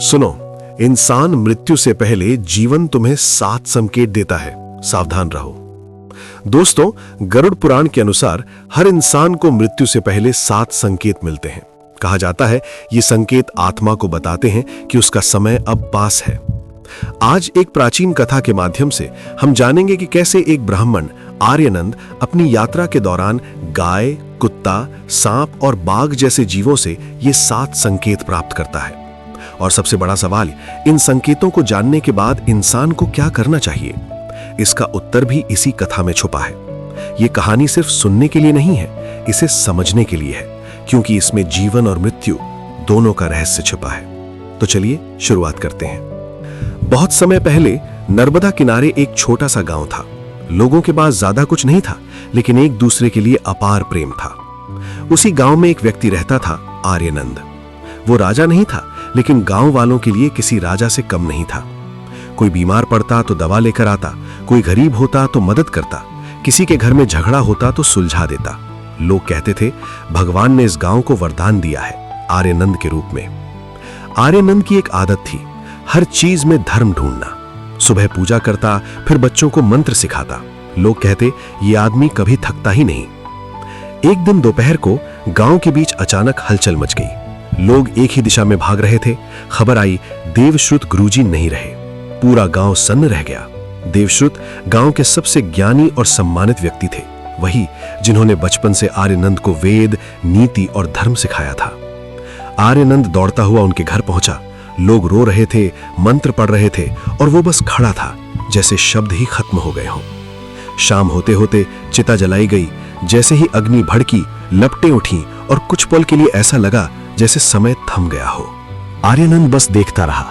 सुनो, इंसान मृत्यु से पहले जीवन तुम्हें 7 संकेत देता है, सावधान रहो। दोस्तों, गरुड़ पुराण के अनुसार हर इंसान को मृत्यु से पहले 7 संकेत मिलते हैं। कहा जाता है ये संकेत आत्मा को बताते हैं कि उसका समय अब पास है। आज एक प्राचीन कथा के माध्यम से हम जानेंगे कि कैसे एक ब्राह्मण आर्यनंद अपनी यात्रा के दौरान गाय, कुत्ता, सांप और बाघ जैसे जीवों से ये 7 संकेत प्राप्त करता है। और सबसे बड़ा सवाल, इन संकेतों को जानने के बाद इंसान को क्या करना चाहिए? इसका उत्तर भी इसी कथा में छुपा है। ये कहानी सिर्फ सुनने के लिए नहीं है, इसे समझने के लिए है, क्योंकि इसमें जीवन और मृत्यु दोनों का रहस्य छिपा है। तो चलिए शुरुआत करते हैं। बहुत समय पहले नर्मदा किनारे एक छोटा सा गांव था। लोगों के पास ज्यादा कुछ नहीं था, लेकिन एक दूसरे के लिए अपार प्रेम था। उसी गांव में एक व्यक्ति रहता था, आर्यनंद। वो राजा नहीं था, लेकिन गांव वालों के लिए किसी राजा से कम नहीं था। कोई बीमार पड़ता तो दवा लेकर आता, कोई गरीब होता तो मदद करता, किसी के घर में झगड़ा होता तो सुलझा देता। लोग कहते थे भगवान ने इस गांव को वरदान दिया है, आर्यनंद के रूप में। आर्यनंद की एक आदत थी, हर चीज में धर्म ढूंढना। सुबह पूजा करता, फिर बच्चों को मंत्र सिखाता। लोग कहते ये आदमी कभी थकता ही नहीं। एक दिन दोपहर को गांव के बीच अचानक हलचल मच गई। लोग एक ही दिशा में भाग रहे थे। खबर आई देवश्रुत गुरुजी नहीं रहे। पूरा गांव सन्न रह गया। देवश्रुत गांव के सबसे ज्ञानी और सम्मानित व्यक्ति थे, वही जिन्होंने बचपन से आर्यनंद को वेद, नीति और धर्म सिखाया था। आर्यनंद दौड़ता हुआ उनके घर पहुंचा। लोग रो रहे थे, मंत्र पढ़ रहे थे और वो बस खड़ा था, जैसे शब्द ही खत्म हो गए हों। शाम होते होते चिता जलाई गई। जैसे ही अग्नि भड़की, लपटें उठी और कुछ पल के लिए ऐसा लगा जैसे समय थम गया हो। आर्यनंद बस देखता रहा।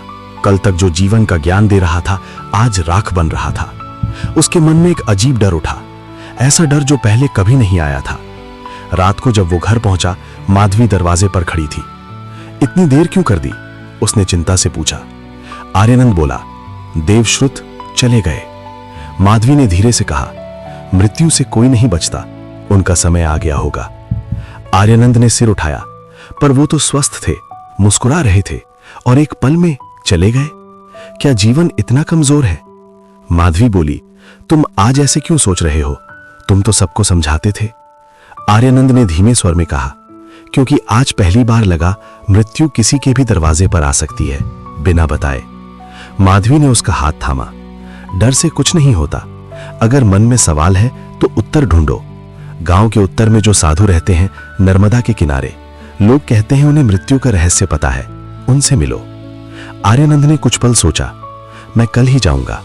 कल तक जो जीवन का ज्ञान दे रहा था, आज राख बन रहा था। उसके मन में एक अजीब डर उठा, ऐसा डर जो पहले कभी नहीं आया था। रात को जब वो घर पहुंचा, माधवी दरवाजे पर खड़ी थी। इतनी देर क्यों कर दी? उसने चिंता से पूछा। आर्यनंद बोला, देवश्रुत चले गए। माधवी ने धीरे से कहा, मृत्यु से कोई नहीं बचता, उनका समय आ गया होगा। आर्यनंद ने सिर उठाया, पर वो तो स्वस्थ थे, मुस्कुरा रहे थे और एक पल में चले गए। क्या जीवन इतना कमजोर है? माधवी बोली, तुम आज ऐसे क्यों सोच रहे हो? तुम तो सबको समझाते थे। आर्यनंद ने धीमे स्वर में कहा, क्योंकि आज पहली बार लगा मृत्यु किसी के भी दरवाजे पर आ सकती है, बिना बताए। माधवी ने उसका हाथ थामा। डर से कुछ नहीं होता। अगर मन में सवाल है तो उत्तर ढूंढो। गांव के उत्तर में जो साधु रहते हैं, नर्मदा के किनारे, लोग कहते हैं उन्हें मृत्यु का रहस्य पता है, उनसे मिलो। आर्यनंद ने कुछ पल सोचा, मैं कल ही जाऊंगा।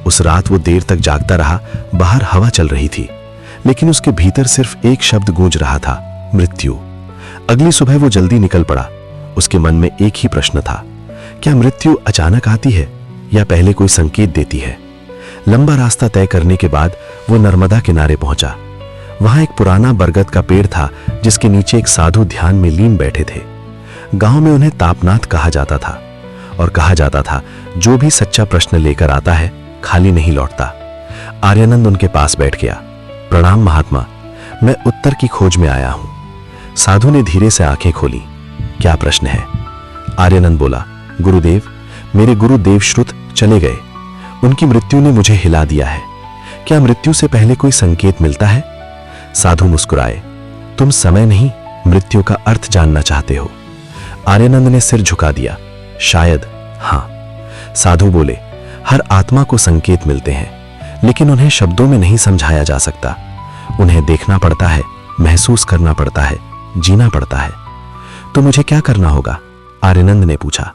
उस रात वो देर तक जागता रहा। बाहर हवा चल रही थी, लेकिन उसके भीतर सिर्फ एक शब्द गूंज रहा था, मृत्यु। अगली सुबह वो जल्दी निकल पड़ा। उसके मन में एक ही प्रश्न था, क्या मृत्यु अचानक आती है या पहले कोई संकेत देती है? लंबा रास्ता तय करने के बाद वो नर्मदा किनारे पहुंचा। वहां एक पुराना बरगद का पेड़ था, जिसके नीचे एक साधु ध्यान में लीन बैठे थे। गांव में उन्हें तापनाथ कहा जाता था और कहा जाता था जो भी सच्चा प्रश्न लेकर आता है, खाली नहीं लौटता। आर्यनंद उनके पास बैठ गया। प्रणाम महात्मा, मैं उत्तर की खोज में आया हूं। साधु ने धीरे से आंखें खोली। क्या प्रश्न है? आर्यनंद बोला, गुरुदेव, मेरे गुरु देवश्रुत चले गए। उनकी मृत्यु ने मुझे हिला दिया है। क्या मृत्यु से पहले कोई संकेत मिलता है? साधु मुस्कुराए, तुम समय नहीं, मृत्यु का अर्थ जानना चाहते हो। आर्यनंद ने सिर झुका दिया, शायद हां। साधु बोले, हर आत्मा को संकेत मिलते हैं, लेकिन उन्हें शब्दों में नहीं समझाया जा सकता। उन्हें देखना पड़ता है, महसूस करना पड़ता है, जीना पड़ता है। तो मुझे क्या करना होगा? आर्यनंद ने पूछा।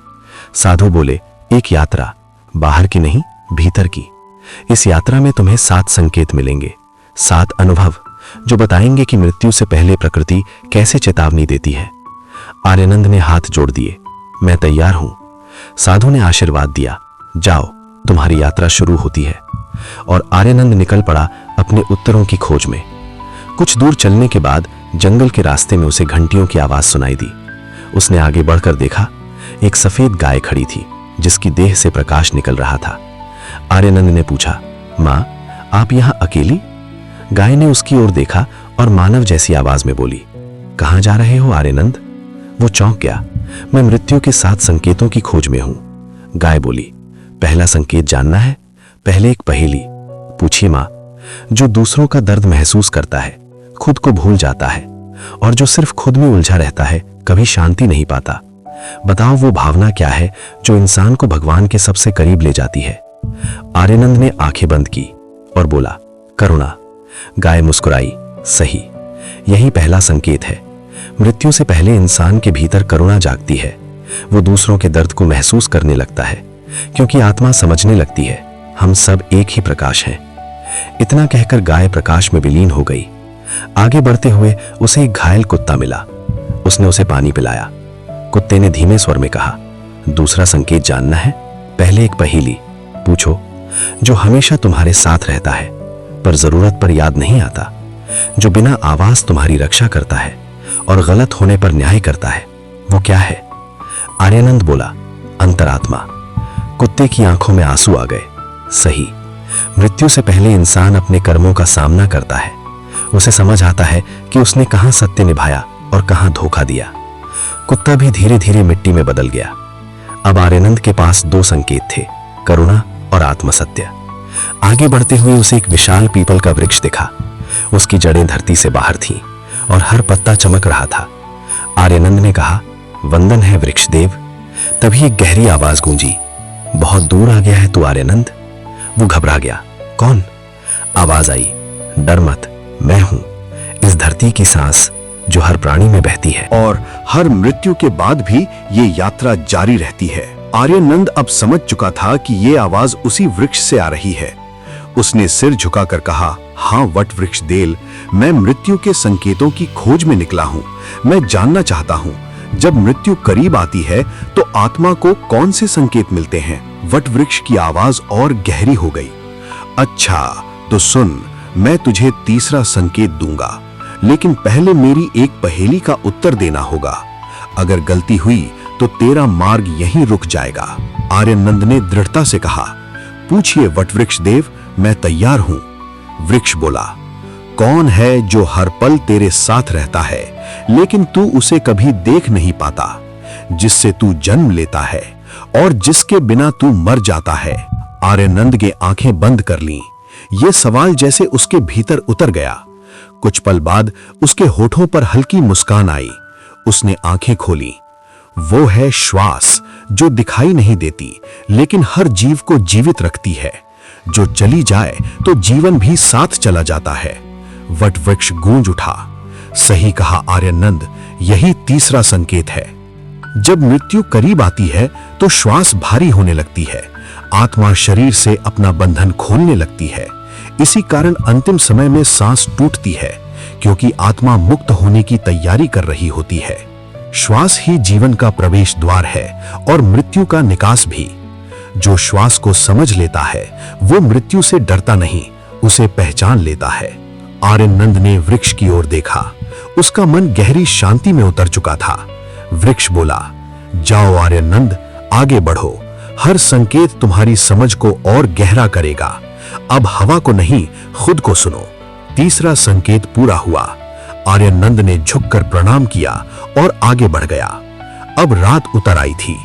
साधु बोले, एक यात्रा, बाहर की नहीं, भीतर की। इस यात्रा में तुम्हें 7 संकेत मिलेंगे, 7 अनुभव जो बताएंगे कि मृत्यु से पहले प्रकृति कैसे चेतावनी देती है। आर्यनंद ने हाथ जोड़ दिए, मैं तैयार हूं। साधु ने आशीर्वाद दिया, जाओ, तुम्हारी यात्रा शुरू होती है। और आर्यनंद निकल पड़ा अपने उत्तरों की खोज में। कुछ दूर चलने के बाद जंगल के रास्ते में उसे घंटियों की आवाज सुनाई दी। उसने आगे बढ़कर देखा, एक सफेद गाय खड़ी थी, जिसकी देह से प्रकाश निकल रहा था। आर्यनंद ने पूछा, मां, आप यहां अकेली? गाय ने उसकी ओर देखा और मानव जैसी आवाज में बोली, कहां जा रहे हो आर्यनंद? वो चौंक गया। मैं मृत्यु के 7 संकेतों की खोज में हूं। गाय बोली, पहला संकेत जानना है? पहले एक पहेली। पूछी मां। जो दूसरों का दर्द महसूस करता है, खुद को भूल जाता है, और जो सिर्फ खुद में उलझा रहता है, कभी शांति नहीं पाता। बताओ वो भावना क्या है जो इंसान को भगवान के सबसे करीब ले जाती है? आर्यनंद ने आंखें बंद की और बोला, करुणा। गाय मुस्कुराई, सही, यही पहला संकेत है। मृत्यु से पहले इंसान के भीतर करुणा जागती है। वो दूसरों के दर्द को महसूस करने लगता है, क्योंकि आत्मा समझने लगती है हम सब एक ही प्रकाश हैं। इतना कहकर गाय प्रकाश में विलीन हो गई। आगे बढ़ते हुए उसे एक घायल कुत्ता मिला। उसने उसे पानी पिलाया। कुत्ते ने धीमे स्वर में कहा, दूसरा संकेत जानना है? पहले एक पहेली। पूछो। जो हमेशा तुम्हारे साथ रहता है पर जरूरत पर याद नहीं आता, जो बिना आवाज तुम्हारी रक्षा करता है और गलत होने पर न्याय करता है, वो क्या है? आर्यनंद बोला, अंतरात्मा। कुत्ते की आंखों में आंसू आ गए। सही, मृत्यु से पहले इंसान अपने कर्मों का सामना करता है। उसे समझ आता है कि उसने कहां सत्य निभाया और कहां धोखा दिया। कुत्ता भी धीरे धीरे मिट्टी में बदल गया। अब आर्यनंद के पास 2 संकेत थे, करुणा और आत्मसत्य। आगे बढ़ते हुए उसे एक विशाल पीपल का वृक्ष दिखा। उसकी जड़ें धरती से बाहर थीं और हर पत्ता चमक रहा था। आर्यनंद ने कहा, वंदन है वृक्ष देव। तभी एक गहरी आवाज गूंजी, बहुत दूर आ गया है तू आर्यनंद। वो घबरा गया। कौन? आवाज आई, डर मत, मैं हूं, इस धरती की सांस जो हर प्राणी में बहती है। और हर मृत्यु के बाद भी ये यात्रा जारी रहती है। आर्यनंद अब समझ चुका था कि ये आवाज उसी वृक्ष से आ रही है। उसने सिर झुकाकर कहा, हाँ वट वृक्ष देल, मैं मृत्यु के संकेतों की खोज में निकला हूँ। मैं जानना चाहता हूँ, जब मृत्यु करीब आती है तो आत्मा को कौन से संकेत मिलते हैं? वट वृक्ष की आवाज और गहरी हो गई। अच्छा तो सुन, मैं तुझे तीसरा संकेत दूंगा, लेकिन पहले मेरी एक पहेली का उत्तर देना होगा। अगर गलती हुई तो तेरा मार्ग यहीं रुक जाएगा। आर्यनंद ने दृढ़ता से कहा, पूछिए वटवृक्ष देव, मैं तैयार हूं। वृक्ष बोला, कौन है जो हर पल तेरे साथ रहता है लेकिन तू उसे कभी देख नहीं पाता, जिससे तू जन्म लेता है और जिसके बिना तू मर जाता है? आर्यनंद के आंखें बंद कर लीं। यह सवाल जैसे उसके भीतर उतर गया। कुछ पल बाद उसके होठों पर हल्की मुस्कान आई। उसने आंखें खोली। वो है श्वास, जो दिखाई नहीं देती लेकिन हर जीव को जीवित रखती है। जो चली जाए तो जीवन भी साथ चला जाता है। वटवृक्ष गूंज उठा। सही कहा आर्यनंद, यही तीसरा संकेत है। जब मृत्यु करीब आती है तो श्वास भारी होने लगती है। आत्मा शरीर से अपना बंधन खोलने लगती है। इसी कारण अंतिम समय में सांस टूटती है, क्योंकि आत्मा मुक्त होने की तैयारी कर रही होती है। श्वास ही जीवन का प्रवेश द्वार है और मृत्यु का निकास भी। जो श्वास को समझ लेता है वो मृत्यु से डरता नहीं, उसे पहचान लेता है। आर्यनंद ने वृक्ष की ओर देखा। उसका मन गहरी शांति में उतर चुका था। वृक्ष बोला, जाओ आर्यनंद, आगे बढ़ो। हर संकेत तुम्हारी समझ को और गहरा करेगा। अब हवा को नहीं, खुद को सुनो। तीसरा संकेत पूरा हुआ। आर्यनंद ने झुककर प्रणाम किया और आगे बढ़ गया। अब रात उतर आई थी।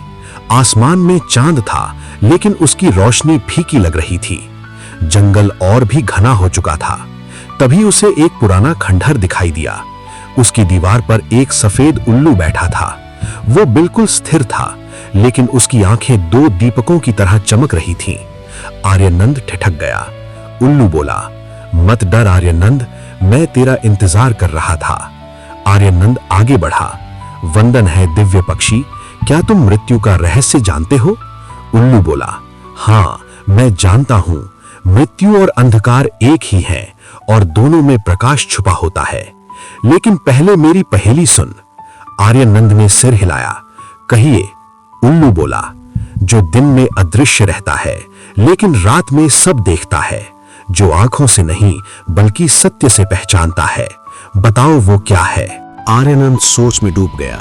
आसमान में चांद था, लेकिन उसकी रोशनी फीकी लग रही थी। जंगल और भी घना हो चुका था। तभी उसे एक पुराना खंडहर दिखाई दिया। उसकी दीवार पर एक सफेद उल्लू बैठा था। वो बिल्कुल स्थिर था, लेकिन उसकी आंखें 2 दीपकों की तरह चमक रही थीं। आर्यनंद ठिठक गया। उल्लू बोला, मत डर आर्यनंद, मैं तेरा इंतजार कर रहा था। आर्यनंद आगे बढ़ा। वंदन है दिव्य पक्षी, क्या तुम मृत्यु का रहस्य जानते हो? उल्लू बोला, हाँ मैं जानता हूं। मृत्यु और अंधकार एक ही है और दोनों में प्रकाश छुपा होता है। लेकिन पहले मेरी पहेली सुन। आर्यनंद ने सिर हिलाया। कहिए। उल्लू बोला, जो दिन में अदृश्य रहता है लेकिन रात में सब देखता है, जो आंखों से नहीं बल्कि सत्य से पहचानता है, बताओ वो क्या है? आर्यनंद सोच में डूब गया।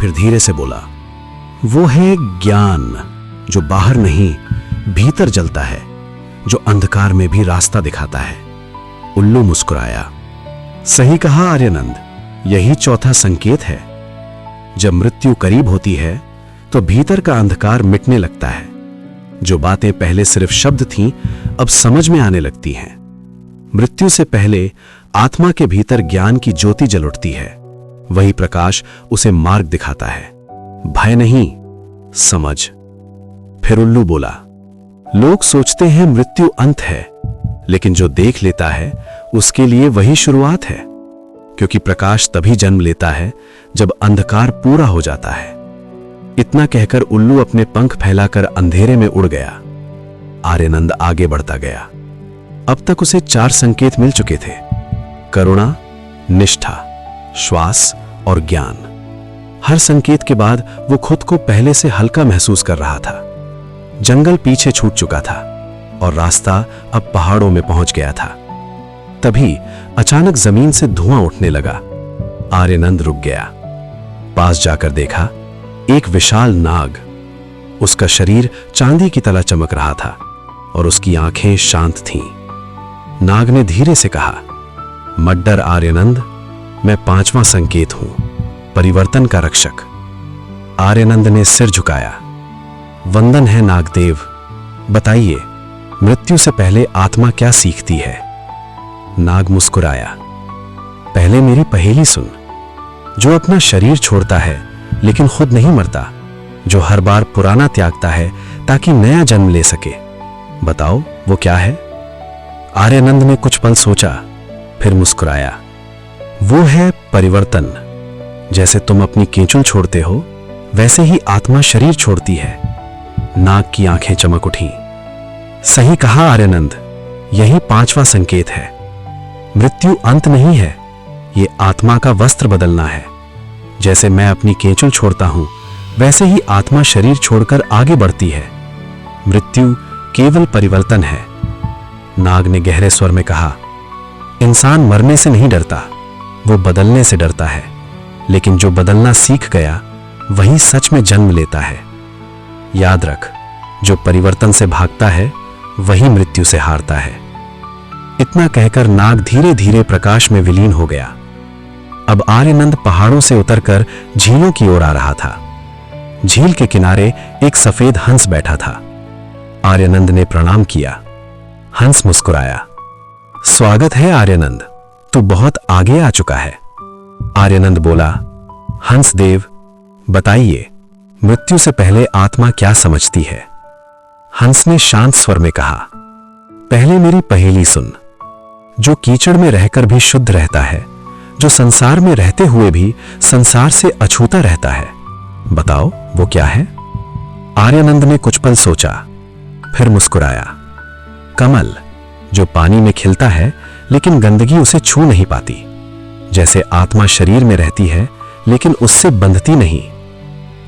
फिर धीरे से बोला, वो है ज्ञान, जो बाहर नहीं भीतर जलता है, जो अंधकार में भी रास्ता दिखाता है। उल्लू मुस्कुराया। सही कहा आर्यनंद, यही चौथा संकेत है। जब मृत्यु करीब होती है तो भीतर का अंधकार मिटने लगता है। जो बातें पहले सिर्फ शब्द थीं, अब समझ में आने लगती हैं। मृत्यु से पहले आत्मा के भीतर ज्ञान की ज्योति जल उठती है। वही प्रकाश उसे मार्ग दिखाता है। भय नहीं, समझ। फिर उल्लू बोला, लोग सोचते हैं मृत्यु अंत है, लेकिन जो देख लेता है उसके लिए वही शुरुआत है, क्योंकि प्रकाश तभी जन्म लेता है जब अंधकार पूरा हो जाता है। इतना कहकर उल्लू अपने पंख फैलाकर अंधेरे में उड़ गया। आर्यनंद आगे बढ़ता गया। अब तक उसे 4 संकेत मिल चुके थे: करुणा, निष्ठा, श्वास और ज्ञान। हर संकेत के बाद वो खुद को पहले से हल्का महसूस कर रहा था। जंगल पीछे छूट चुका था और रास्ता अब पहाड़ों में पहुंच गया था। तभी अचानक जमीन से धुआं उठने लगा। आर्यनंद रुक गया। पास जाकर देखा, एक विशाल नाग। उसका शरीर चांदी की तरह चमक रहा था और उसकी आंखें शांत थीं। नाग ने धीरे से कहा, मत डर आर्यनंद, मैं 5वां संकेत हूं, परिवर्तन का रक्षक। आर्यनंद ने सिर झुकाया। वंदन है नागदेव, बताइए मृत्यु से पहले आत्मा क्या सीखती है? नाग मुस्कुराया, पहले मेरी पहेली सुन। जो अपना शरीर छोड़ता है लेकिन खुद नहीं मरता, जो हर बार पुराना त्यागता है ताकि नया जन्म ले सके, बताओ वो क्या है? आर्यनंद ने कुछ पल सोचा, फिर मुस्कुराया, वो है परिवर्तन। जैसे तुम अपनी केंचुल छोड़ते हो, वैसे ही आत्मा शरीर छोड़ती है। नाग की आंखें चमक उठीं। सही कहा आर्यनंद, यही 5वां संकेत है। मृत्यु अंत नहीं है, ये आत्मा का वस्त्र बदलना है। जैसे मैं अपनी केंचुल छोड़ता हूं, वैसे ही आत्मा शरीर छोड़कर आगे बढ़ती है। मृत्यु केवल परिवर्तन है। नाग ने गहरे स्वर में कहा, इंसान मरने से नहीं डरता, वो बदलने से डरता है। लेकिन जो बदलना सीख गया, वही सच में जन्म लेता है। याद रख, जो परिवर्तन से भागता है, वही मृत्यु से हारता है। इतना कहकर नाग धीरे धीरे प्रकाश में विलीन हो गया। अब आर्यनंद पहाड़ों से उतरकर झीलों की ओर आ रहा था। झील के किनारे एक सफेद हंस बैठा था। आर्यनंद ने प्रणाम किया। हंस मुस्कुराया, स्वागत है आर्यनंद, तू बहुत आगे आ चुका है। आर्यनंद बोला, हंस देव, बताइए मृत्यु से पहले आत्मा क्या समझती है? हंस ने शांत स्वर में कहा, पहले मेरी पहेली सुन। जो कीचड़ में रहकर भी शुद्ध रहता है, जो संसार में रहते हुए भी संसार से अछूता रहता है, बताओ वो क्या है? आर्यनंद ने कुछ पल सोचा, फिर मुस्कुराया, कमल, जो पानी में खिलता है लेकिन गंदगी उसे छू नहीं पाती। जैसे आत्मा शरीर में रहती है लेकिन उससे बंधती नहीं।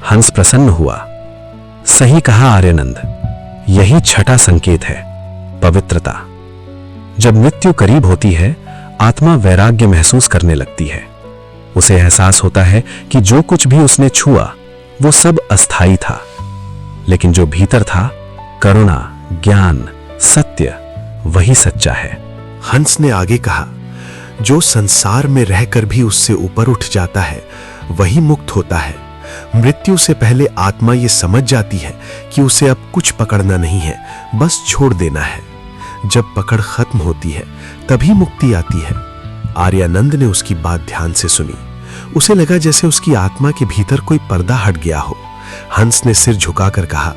हंस प्रसन्न हुआ। सही कहा आर्यनंद, यही 6ठा संकेत है, पवित्रता। जब मृत्यु करीब होती है, आत्मा वैराग्य महसूस करने लगती है। उसे एहसास होता है कि जो कुछ भी उसने छुआ वो सब अस्थाई था, लेकिन जो भीतर था, करुणा, ज्ञान, सत्य, वही सच्चा है। हंस ने आगे कहा, जो संसार में रहकर भी उससे ऊपर उठ जाता है, वही मुक्त होता है। मृत्यु से पहले आत्मा ये समझ जाती है कि उसे अब कुछ पकड़ना नहीं है, बस छोड़ देना है। जब पकड़ खत्म होती है, तभी मुक्ति आती है। आर्यानंद ने उसकी बात ध्यान से सुनी। उसे लगा जैसे उसकी आत्मा के भीतर कोई पर्दा हट गया हो। हंस ने सिर झुकाकर कहा,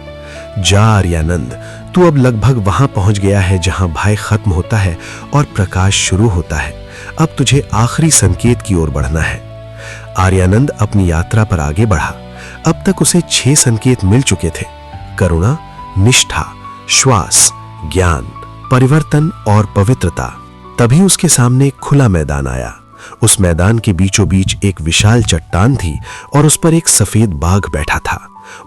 जा आर्यानंद, तू अब लगभग वहां पहुंच गया है जहां भय खत्म होता है और प्रकाश शुरू होता है। अब तुझे आखिरी संकेत की ओर बढ़ना है। आर्यानंद अपनी यात्रा पर आगे बढ़ा। अब तक उसे 6 संकेत मिल चुके थे: करुणा, निष्ठा, श्वास, ज्ञान, परिवर्तन और पवित्रता। तभी उसके सामने एक खुला मैदान आया। उस मैदान के बीचों बीच एक विशाल चट्टान थी और उस पर एक सफेद बाघ बैठा था।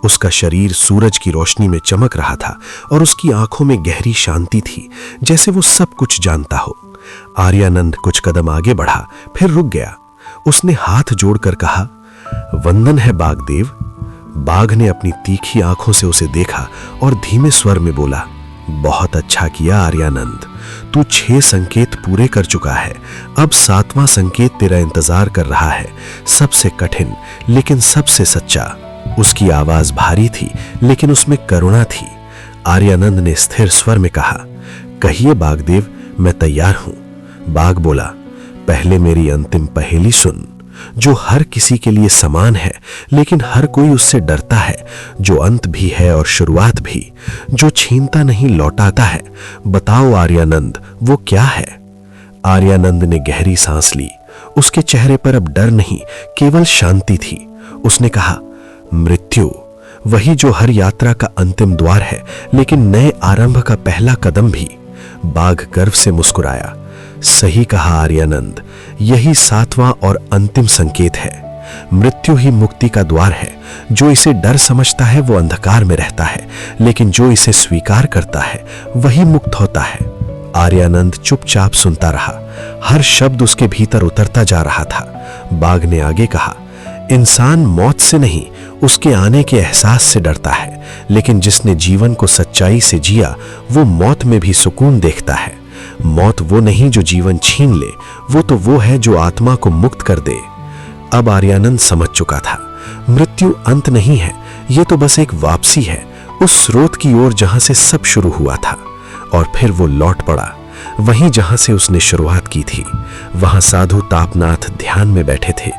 उसका शरीर सूरज की रोशनी में चमक रहा था और उसकी आंखों में गहरी शांति थी, जैसे वो सब कुछ जानता हो। आर्यानंद कुछ कदम आगे बढ़ा, फिर रुक गया। उसने हाथ जोड़कर कहा, वंदन है बाघदेव। बाघ ने अपनी तीखी आंखों से उसे देखा और धीमे स्वर में बोला, बहुत अच्छा किया आर्यानंद, तू 6 संकेत पूरे कर चुका है। अब 7वां संकेत तेरा इंतजार कर रहा है, सबसे कठिन लेकिन सबसे सच्चा। उसकी आवाज भारी थी लेकिन उसमें करुणा थी। आर्यानंद ने स्थिर स्वर में कहा, कहिए बागदेव, मैं तैयार हूं। बाघ बोला, पहले मेरी अंतिम पहेली सुन, जो हर किसी के लिए समान है लेकिन हर कोई उससे डरता है, जो अंत भी है और शुरुआत भी, जो छीनता नहीं लौटाता है। बताओ आर्यानंद, वो क्या है? आर्यानंद ने गहरी सांस ली। उसके चेहरे पर अब डर नहीं, केवल शांति थी। उसने कहा, मृत्यु, वही जो हर यात्रा का अंतिम द्वार है लेकिन नए आरंभ का पहला कदम भी। बाघ गर्व से मुस्कुराया, सही कहा आर्यानंद, यही 7वां और अंतिम संकेत है। मृत्यु ही मुक्ति का द्वार है। जो इसे डर समझता है वो अंधकार में रहता है, लेकिन जो इसे स्वीकार करता है वही मुक्त होता है। आर्यानंद चुपचाप सुनता रहा, हर शब्द उसके भीतर उतरता जा रहा था। बाघ ने आगे कहा, इंसान मौत से नहीं, उसके आने के एहसास से डरता है, लेकिन जिसने जीवन को सच्चाई से जिया वो मौत में भी सुकून देखता है। मौत वो नहीं जो जीवन छीन ले, वो तो वो है जो आत्मा को मुक्त कर दे। अब आर्यानंद समझ चुका था, मृत्यु अंत नहीं है, ये तो बस एक वापसी है उस स्रोत की ओर जहां से सब शुरू हुआ था। और फिर वो लौट पड़ा वहीं जहां से उसने शुरुआत की थी। वहां साधु तापनाथ ध्यान में बैठे थे।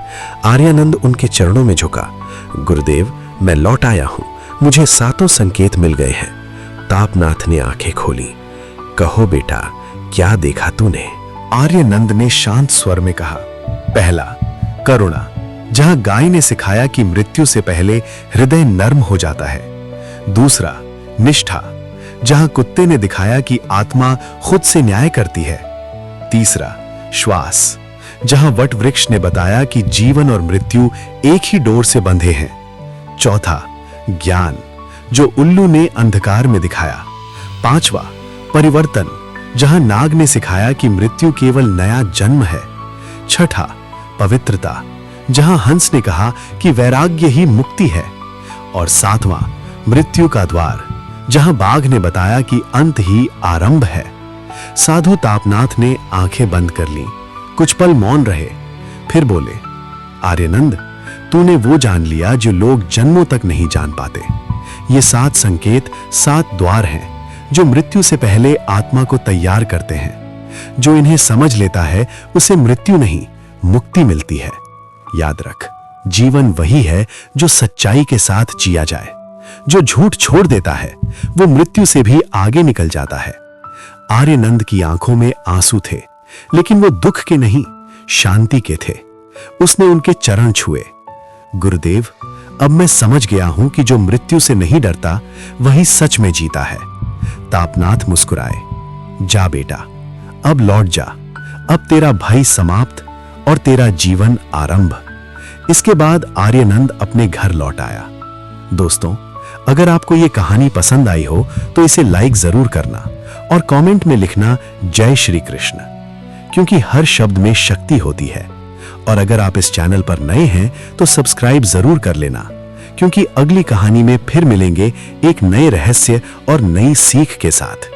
आर्यानंद उनके चरणों में झुका, गुरुदेव, मैं लौट आया हूं, मुझे 7 संकेत मिल गए हैं। तापनाथ ने आंखें खोली, कहो बेटा, क्या देखा तूने? आर्यानंद ने शांत स्वर में कहा, पहला, करुणा, जहां गाय ने सिखाया कि मृत्यु से पहले हृदय नर्म हो जाता है। दूसरा, निष्ठा, जहां कुत्ते ने दिखाया कि आत्मा खुद से न्याय करती है। तीसरा, श्वास, जहां वट वृक्ष ने बताया कि जीवन और मृत्यु एक ही डोर से बंधे हैं। चौथा, ज्ञान, जो उल्लू ने अंधकार में दिखाया। पांचवा, परिवर्तन, जहां नाग ने सिखाया कि मृत्यु केवल नया जन्म है। छठा, पवित्रता, जहां हंस ने कहा कि वैराग्य ही मुक्ति है। और 7वां, मृत्यु का द्वार, जहां बाघ ने बताया कि अंत ही आरंभ है। साधु तापनाथ ने आंखें बंद कर लीं, कुछ पल मौन रहे, फिर बोले, आर्यानंद, तूने वो जान लिया जो लोग जन्मों तक नहीं जान पाते। ये 7 संकेत 7 द्वार हैं जो मृत्यु से पहले आत्मा को तैयार करते हैं। जो इन्हें समझ लेता है उसे मृत्यु नहीं, मुक्ति मिलती है। याद रख, जीवन वही है जो सच्चाई के साथ जिया जाए। जो झूठ छोड़ देता है वो मृत्यु से भी आगे निकल जाता है। आर्यानंद की आंखों में आंसू थे, लेकिन वो दुख के नहीं, शांति के थे। उसने उनके चरण छुए, गुरुदेव, अब मैं समझ गया हूं कि जो मृत्यु से नहीं डरता वही सच में जीता है। तापनाथ मुस्कुराए, जा बेटा, अब लौट जा, अब तेरा भय समाप्त और तेरा जीवन आरंभ। इसके बाद आर्यानंद अपने घर लौट आया। दोस्तों, अगर आपको ये कहानी पसंद आई हो तो इसे लाइक जरूर करना और कमेंट में लिखना जय श्री कृष्ण, क्योंकि हर शब्द में शक्ति होती है। और अगर आप इस चैनल पर नए हैं तो सब्सक्राइब जरूर कर लेना, क्योंकि अगली कहानी में फिर मिलेंगे एक नए रहस्य और नई सीख के साथ।